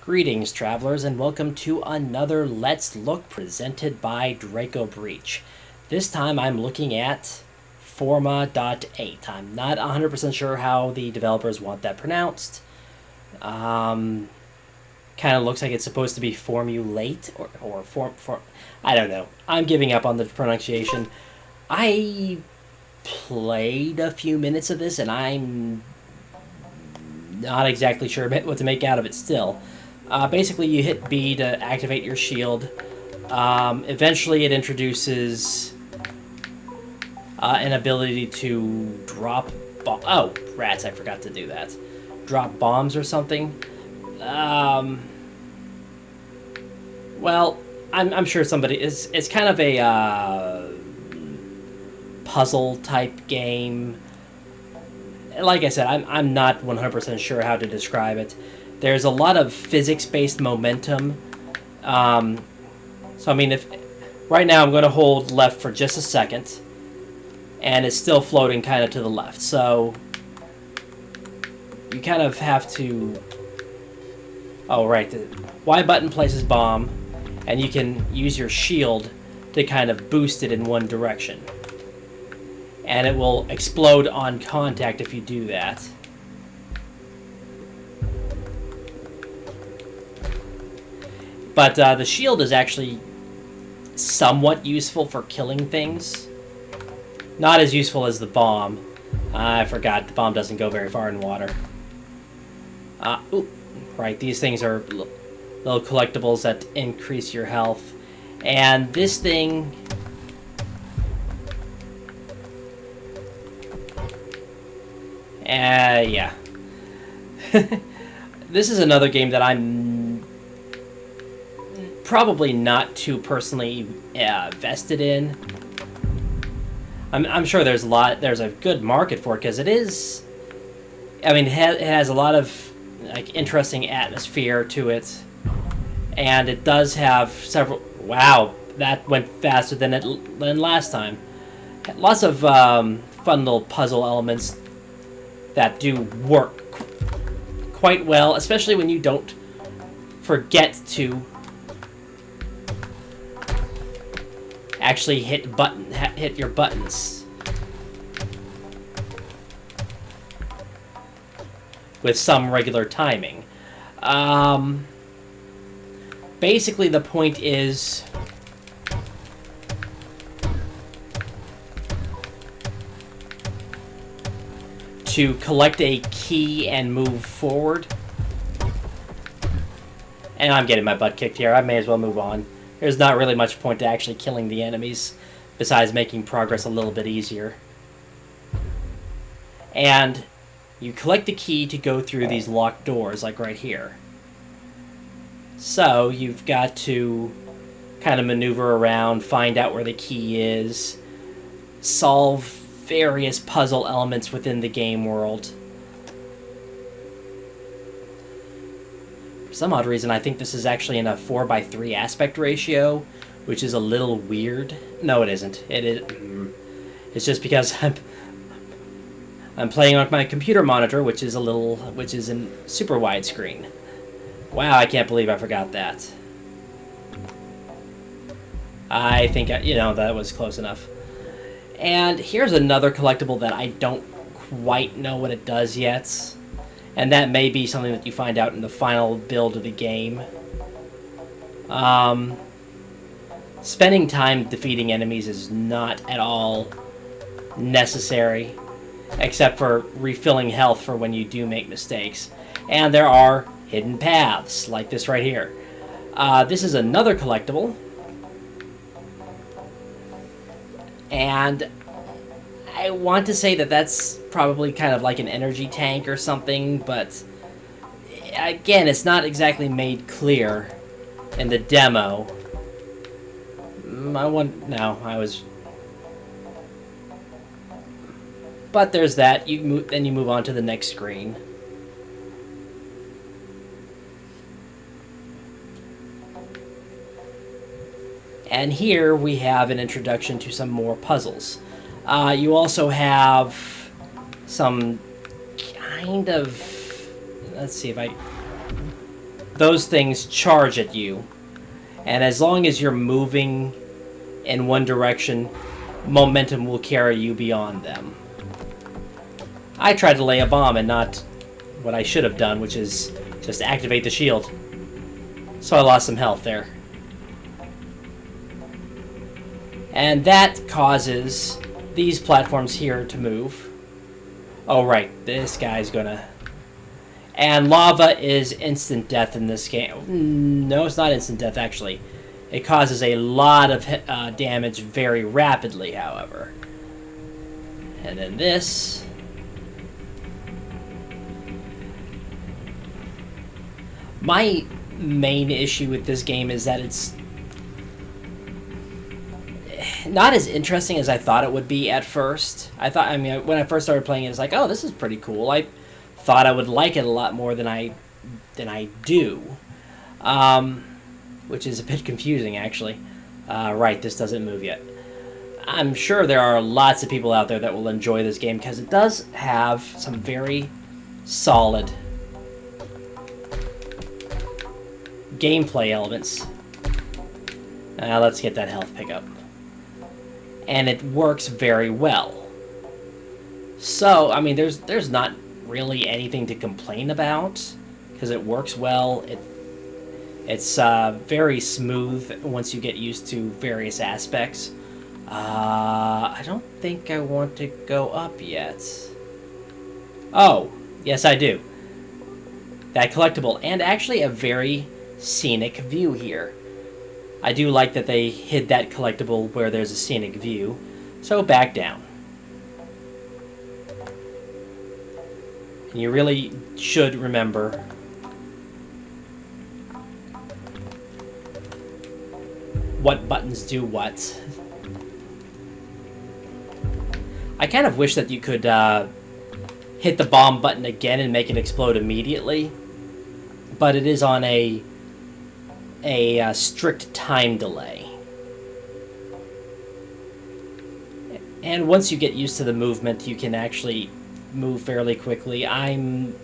Greetings, travelers, and welcome to another Let's Look presented by Draco Breach. This time I'm looking at Forma.8. I'm not 100% sure how the developers want that pronounced. Kind of looks like it's supposed to be Formulate or form. I don't know. I'm giving up on the pronunciation. I played a few minutes of this and I'm not exactly sure what to make out of it still. Basically, you hit B to activate your shield. Eventually, it introduces an ability to drop oh, rats, I forgot to do that. Drop bombs or something. Well, I'm sure somebody is. It's kind of a puzzle type game. Like I said, I'm not 100% sure how to describe it. There's a lot of physics-based momentum. So I mean, if right now I'm going to hold left for just a second, and it's still floating kind of to the left. So you kind of have to. Oh right, the Y button places bomb, and you can use your shield to kind of boost it in one direction, and it will explode on contact if you do that. But the shield is actually somewhat useful for killing things. Not as useful as the bomb. I forgot, the bomb doesn't go very far in water. Right, these things are little collectibles that increase your health. And this thing... yeah. This is another game that I'm probably not too personally vested in. I'm sure there's a good market for it because it is. I mean, it has a lot of like interesting atmosphere to it, and it does have several. Wow, that went faster than last time. Lots of fun little puzzle elements that do work quite well, especially when you don't forget to actually hit your buttons with some regular timing. Basically, the point is to collect a key and move forward. And I'm getting my butt kicked here. I may as well move on. There's not really much point to actually killing the enemies, besides making progress a little bit easier. And you collect the key to go through these locked doors, like right here. So you've got to kind of maneuver around, find out where the key is, solve various puzzle elements within the game world. For some odd reason, I think this is actually in a 4:3 aspect ratio, which is a little weird. No, it isn't. It's just because I'm playing on my computer monitor, which is in super widescreen. Wow, I can't believe I forgot that. I think that was close enough. And here's another collectible that I don't quite know what it does yet. And that may be something that you find out in the final build of the game. Spending time defeating enemies is not at all necessary, except for refilling health for when you do make mistakes. And there are hidden paths, like this right here. This is another collectible. And I want to say that that's probably kind of like an energy tank or something, but again, it's not exactly made clear in the demo. But there's that. Then you move on to the next screen. And here we have an introduction to some more puzzles. You also have some kind of... Let's see if I... those things charge at you. And as long as you're moving in one direction, momentum will carry you beyond them. I tried to lay a bomb and not what I should have done, which is just activate the shield. So I lost some health there. And that causes these platforms here to move. Oh, right. This guy's gonna... And lava is instant death in this game. No, it's not instant death, actually. It causes a lot of damage very rapidly, however. And then this... My main issue with this game is that it's not as interesting as I thought it would be at first. I mean, when I first started playing it, it's like, oh, this is pretty cool. I thought I would like it a lot more than I do, which is a bit confusing, actually. Right, this doesn't move yet. I'm sure there are lots of people out there that will enjoy this game because it does have some very solid gameplay elements. Let's get that health pickup. And it works very well. So, I mean, there's not really anything to complain about because it works well. It's very smooth once you get used to various aspects. I don't think I want to go up yet. Oh, yes I do. That collectible, and actually a very scenic view here. I do like that they hid that collectible where there's a scenic view. So back down. And you really should remember what buttons do what. I kind of wish that you could hit the bomb button again and make it explode immediately. But it is on a strict time delay. And once you get used to the movement, you can actually move fairly quickly. I'm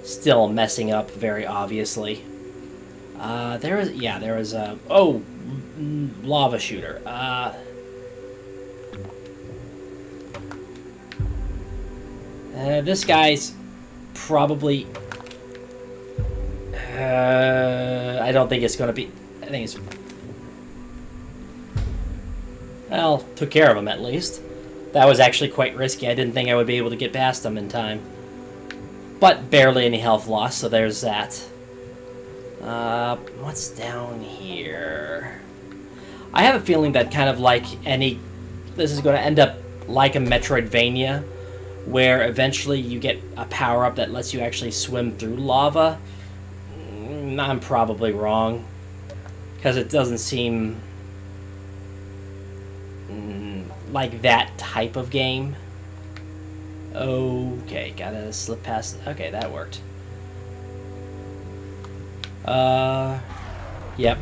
still messing up very obviously. There was a... Oh, lava shooter. This guy's probably... I don't think it's going to be... I think it's... Well, took care of him at least. That was actually quite risky. I didn't think I would be able to get past him in time. But barely any health loss, so there's that. What's down here? I have a feeling that kind of like any... This is going to end up like a Metroidvania, where eventually you get a power-up that lets you actually swim through lava. I'm probably wrong, because it doesn't seem like that type of game. Okay, gotta slip past... Okay, that worked. Yep.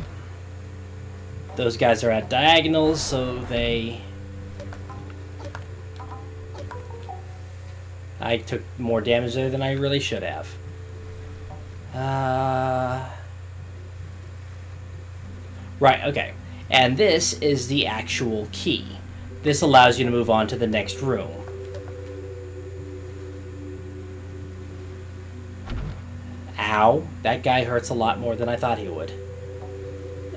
Those guys are at diagonals, so they... I took more damage there than I really should have. Right, okay. And this is the actual key. This allows you to move on to the next room. Ow. That guy hurts a lot more than I thought he would.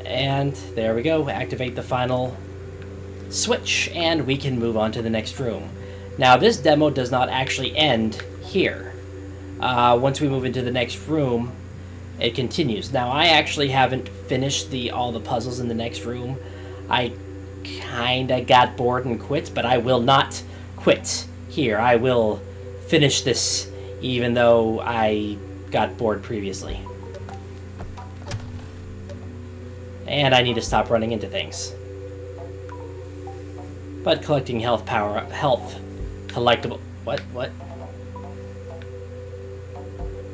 And there we go. Activate the final switch, and we can move on to the next room. Now, this demo does not actually end here. Once we move into the next room, it continues. Now, I actually haven't finished all the puzzles in the next room. I kinda got bored and quit, but I will not quit here. I will finish this even though I got bored previously. And I need to stop running into things. But collecting health collectible... What?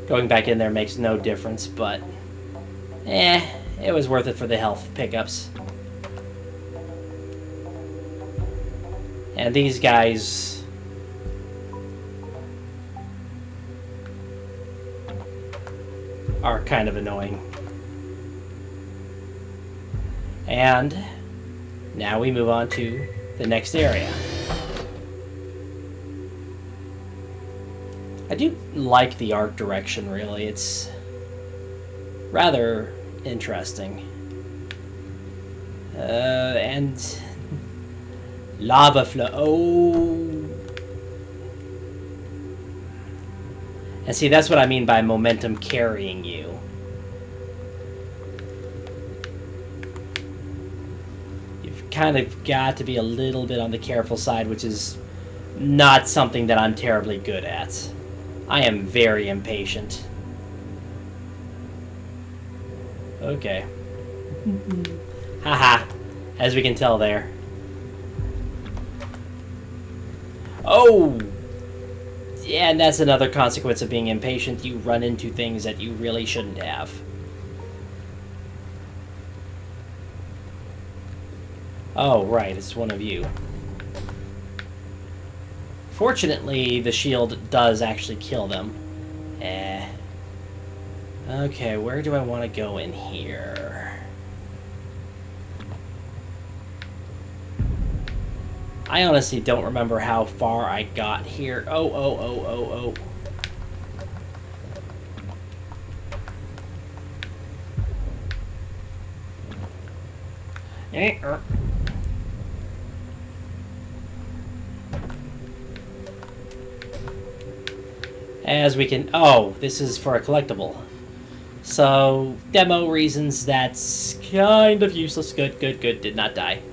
Going back in there makes no difference, but... it was worth it for the health pickups. And these guys... are kind of annoying. And now we move on to the next area. I do like the art direction, really. It's rather interesting. And lava flow. Oh. And see, that's what I mean by momentum carrying you. You've kind of got to be a little bit on the careful side, which is not something that I'm terribly good at. I am very impatient. Okay. Haha. As we can tell there. Oh! Yeah, and that's another consequence of being impatient. You run into things that you really shouldn't have. Oh, right, it's one of you. Fortunately, the shield does actually kill them. Okay, where do I want to go in here? I honestly don't remember how far I got here. Oh. As we can... Oh, this is for a collectible. So, demo reasons, that's kind of useless. Good. Did not die.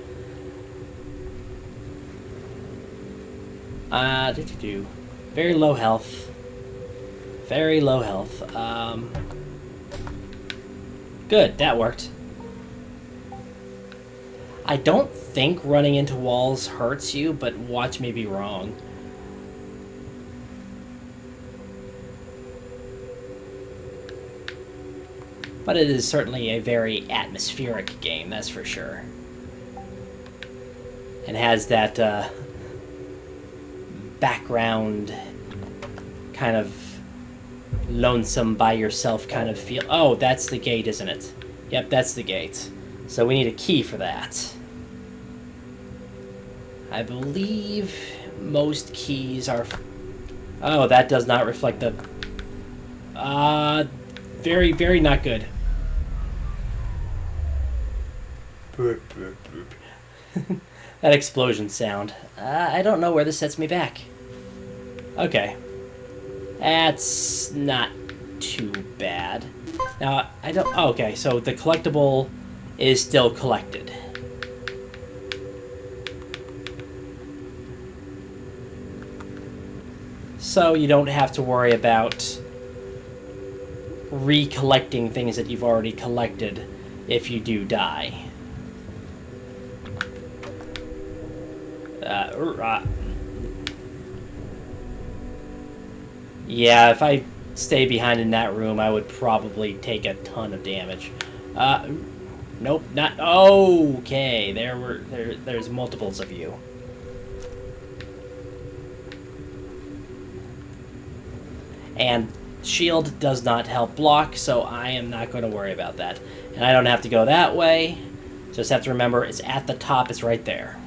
Very low health. Very low health. Good, that worked. I don't think running into walls hurts you, but watch me be wrong. But it is certainly a very atmospheric game, that's for sure. And has that background kind of lonesome by yourself kind of feel. Oh, that's the gate, isn't it? Yep, that's the gate. So we need a key for that. I believe most keys are... Oh, that does not reflect the... very not good. That explosion sound. I don't know where this sets me back. Okay. That's not too bad. Now, I don't... Oh, okay, so the collectible is still collected. So you don't have to worry about recollecting things that you've already collected if you do die. Yeah, if I stay behind in that room, I would probably take a ton of damage. Nope, not... Okay, there's multiples of you. And shield does not help block, so I am not going to worry about that. And I don't have to go that way. Just have to remember, it's at the top, it's right there.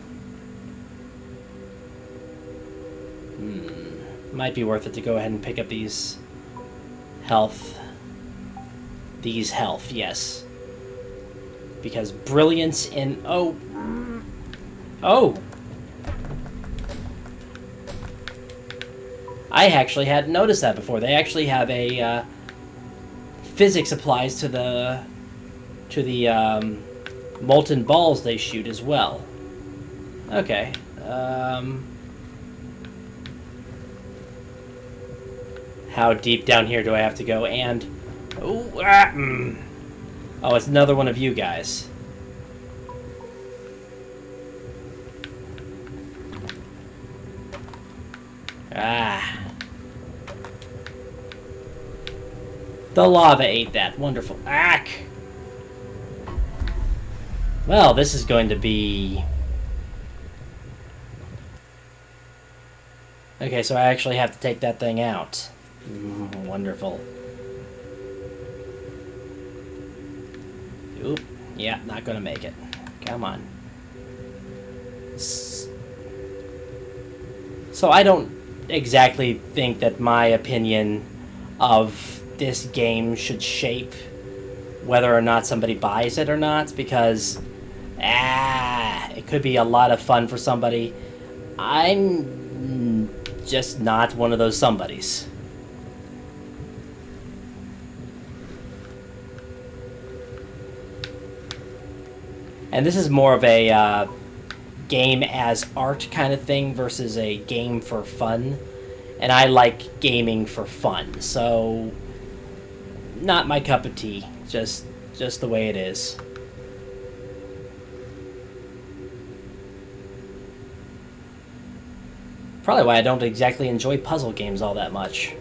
Might be worth it to go ahead and pick up these health. These health, yes. Because brilliance in... Oh! I actually hadn't noticed that before. They actually have a physics applies to the molten balls they shoot as well. Okay. How deep down here do I have to go? And oh, it's another one of you guys. The lava ate that. Wonderful. Well, this is going to be... Okay, so I actually have to take that thing out. Wonderful. Oop. Yeah, not gonna make it. Come on. So I don't exactly think that my opinion of this game should shape whether or not somebody buys it or not, because it could be a lot of fun for somebody. I'm just not one of those somebodies. And this is more of a game as art kind of thing versus a game for fun. And I like gaming for fun, so not my cup of tea. Just the way it is. Probably why I don't exactly enjoy puzzle games all that much.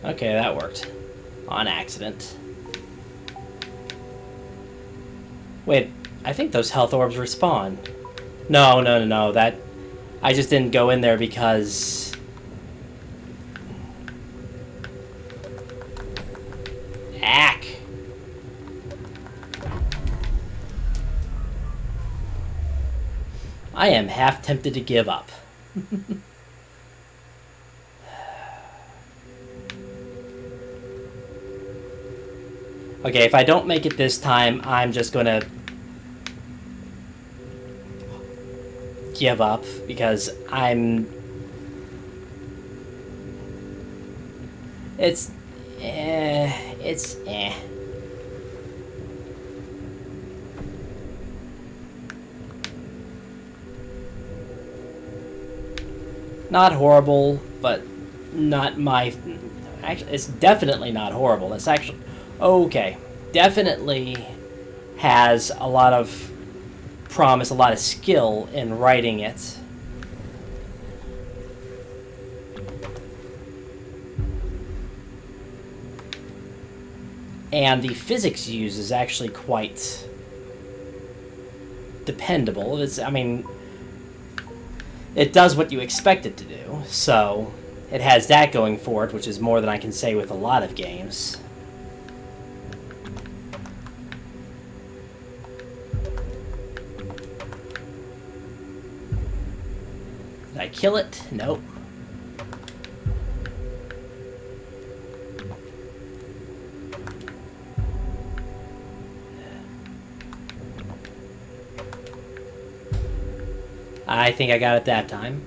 Okay, that worked. On accident. Wait, I think those health orbs respawn. No. That... I just didn't go in there because... Ack! I am half tempted to give up. Okay, if I don't make it this time, I'm just gonna give up, because it's eh. Not horrible, but not my... Actually, it's definitely not horrible. It's actually... Okay. Definitely has a lot of promise, a lot of skill in writing it. And the physics used is actually quite dependable. I mean, it does what you expect it to do, so it has that going for it, which is more than I can say with a lot of games. Did I kill it? Nope. I think I got it that time.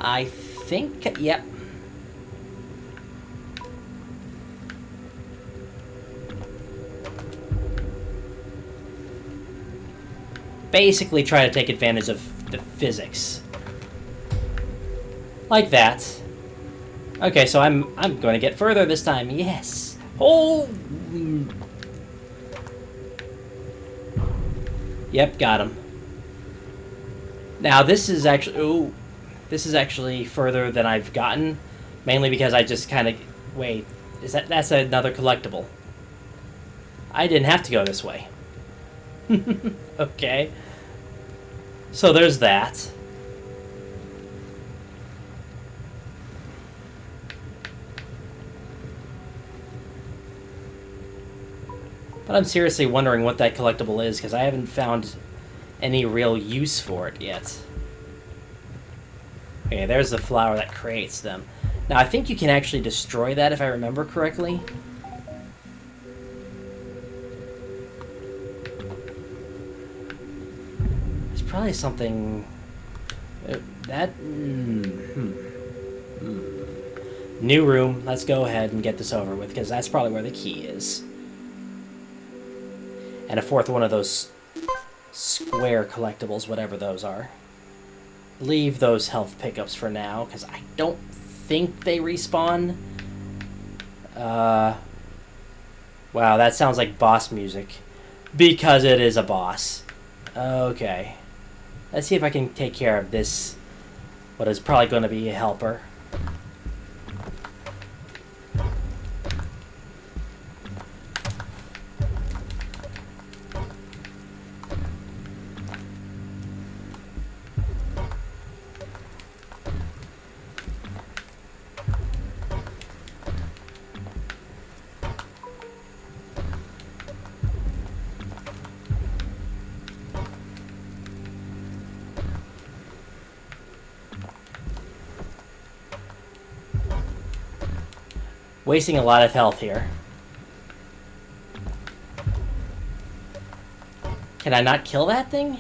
I think, yep. Basically try to take advantage of the physics. Like that. Okay, so I'm going to get further this time. Yes. Oh. Yep, got him. Now this is actually... Ooh. This is actually further than I've gotten, mainly because I just kind of... Wait, that's another collectible. I didn't have to go this way. Okay. So there's that. But I'm seriously wondering what that collectible is, because I haven't found any real use for it yet. Okay, there's the flower that creates them. Now, I think you can actually destroy that, if I remember correctly. There's probably something... New room. Let's go ahead and get this over with, because that's probably where the key is. And a fourth one of those square collectibles, whatever those are. Leave those health pickups for now, because I don't think they respawn. Wow, that sounds like boss music. Because it is a boss. Okay. Let's see if I can take care of this, what is probably going to be a helper. Wasting a lot of health here. Can I not kill that thing?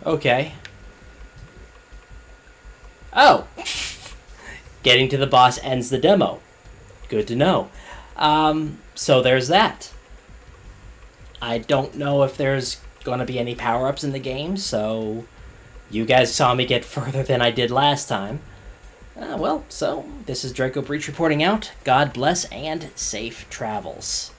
Okay. Oh! Getting to the boss ends the demo. Good to know. So there's that. I don't know if there's going to be any power-ups in the game, so you guys saw me get further than I did last time. So this is Draco Breach reporting out. God bless and safe travels.